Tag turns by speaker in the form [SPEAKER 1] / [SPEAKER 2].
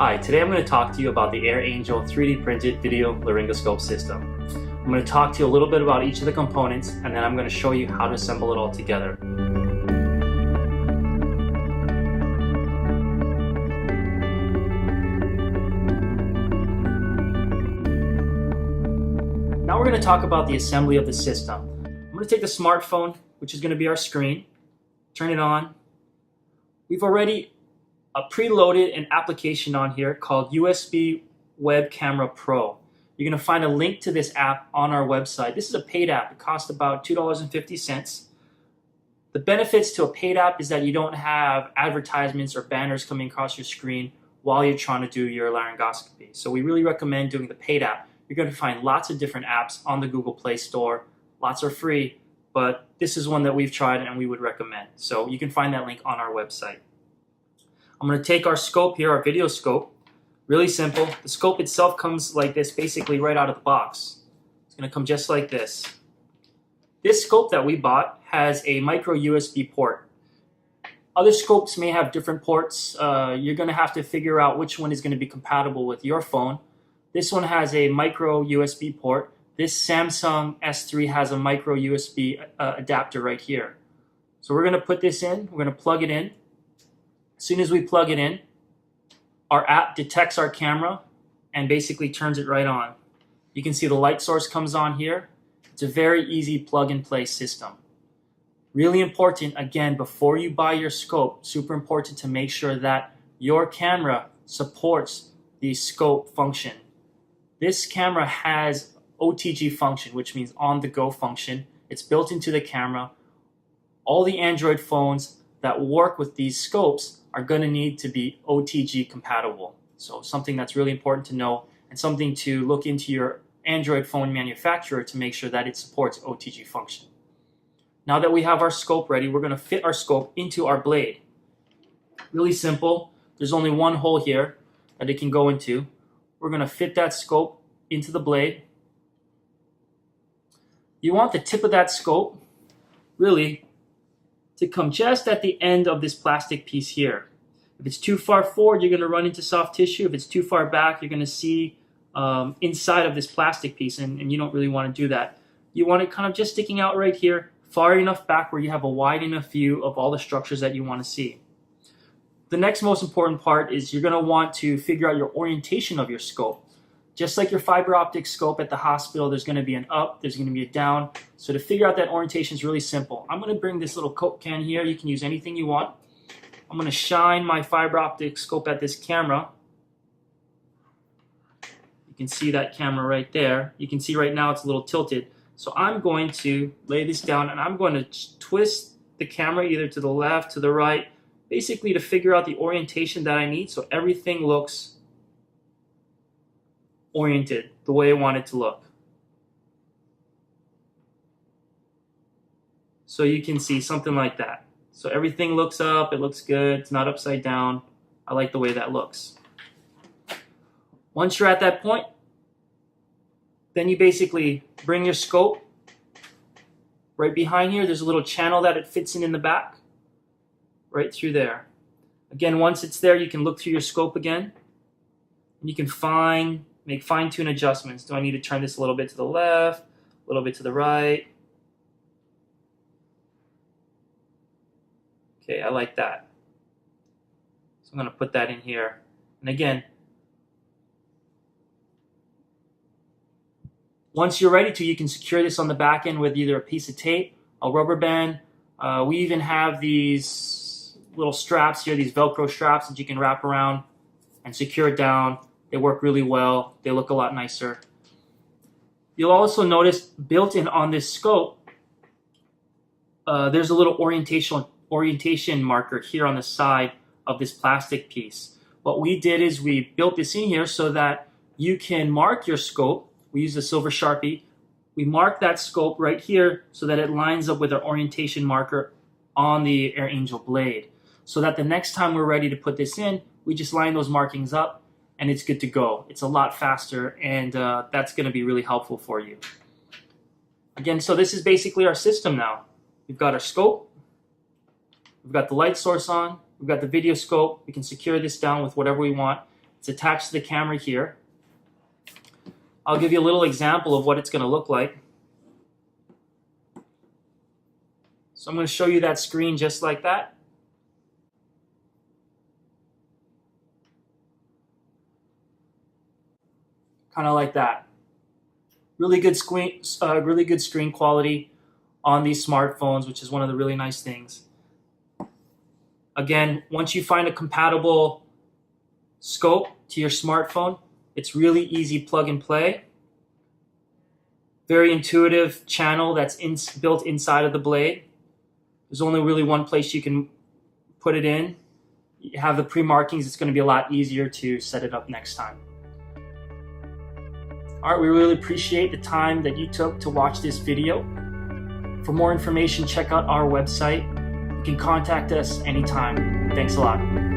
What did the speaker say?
[SPEAKER 1] Hi, today I'm going to talk to you about the AirAngel 3D printed video laryngoscope system. I'm going to talk to you a little bit about each of the components, and then I'm going to show you how to assemble it all together. Now we're going to talk about the assembly of the system. I'm going to take the smartphone, which is going to be our screen, turn it on. We've already preloaded an application on here called USB Web Camera Pro. You're going to find a link to this app on our website. This is a paid app. It costs about $2.50. The benefits to a paid app is that you don't have advertisements or banners coming across your screen while you're trying to do your laryngoscopy. So we really recommend doing the paid app. You're going to find lots of different apps on the Google Play Store. Lots are free, but this is one that we've tried and we would recommend. So you can find that link on our website. I'm going to take our scope here, our video scope. Really simple. The scope itself comes like this, basically right out of the box. It's going to come just like this. This scope that we bought has a micro USB port. Other scopes may have different ports. You're going to have to figure out which one is going to be compatible with your phone. This one has a micro USB port. This Samsung S3 has a micro USB adapter right here. So we're going to put this in. We're going to plug it in. As soon as we plug it in, our app detects our camera and basically turns it right on. You can see the light source comes on here. It's a very easy plug-and-play system. Really important, again, before you buy your scope, super important to make sure that your camera supports the scope function. This camera has OTG function, which means on-the-go function. It's built into the camera. All the Android phones that work with these scopes are going to need to be OTG compatible. So something that's really important to know and something to look into your Android phone manufacturer to make sure that it supports OTG function. Now that we have our scope ready, we're going to fit our scope into our blade. Really simple. There's only one hole here that it can go into. We're going to fit that scope into the blade. You want the tip of that scope really to come just at the end of this plastic piece here. If it's too far forward, you're going to run into soft tissue. If it's too far back, you're going to see inside of this plastic piece, and you don't really want to do that. You want it kind of just sticking out right here, far enough back where you have a wide enough view of all the structures that you want to see. The next most important part is you're going to want to figure out your orientation of your scope. Just like your fiber optic scope at the hospital, there's going to be an up, there's going to be a down. So to figure out that orientation is really simple. I'm going to bring this little Coke can here. You can use anything you want. I'm going to shine my fiber optic scope at this camera. You can see that camera right there. You can see right now it's a little tilted. So I'm going to lay this down and I'm going to twist the camera either to the left, to the right, basically to figure out the orientation that I need so everything looks oriented the way I want it to look. So you can see something like that. So everything looks up, it looks good, it's not upside down. I like the way that looks. Once you're at that point, then you basically bring your scope right behind here. There's a little channel that it fits in the back, right through there. Again, once it's there, you can look through your scope again, and you can make fine-tune adjustments. Do I need to turn this a little bit to the left, a little bit to the right? Okay, I like that. So I'm going to put that in here. And again, once you're ready to, you can secure this on the back end with either a piece of tape, a rubber band. We even have these little straps here, these Velcro straps that you can wrap around and secure it down. They work really well. They look a lot nicer. You'll also notice built in on this scope, there's a little orientation marker here on the side of this plastic piece. What we did is we built this in here so that you can mark your scope. We use a silver Sharpie. We mark that scope right here so that it lines up with our orientation marker on the AirAngel blade. So that the next time we're ready to put this in, we just line those markings up and it's good to go. It's a lot faster, and that's going to be really helpful for you. Again, so this is basically our system now. We've got our scope, we've got the light source on, we've got the video scope. We can secure this down with whatever we want. It's attached to the camera here. I'll give you a little example of what it's going to look like. So I'm going to show you that screen just like that. Kind of like that. Really good screen quality on these smartphones, which is one of the really nice things. Again, once you find a compatible scope to your smartphone, it's really easy plug and play. Very intuitive channel that's built inside of the blade. There's only really one place you can put it in. You have the pre-markings. It's going to be a lot easier to set it up next time. All right, we really appreciate the time that you took to watch this video. For more information, check out our website. You can contact us anytime. Thanks a lot.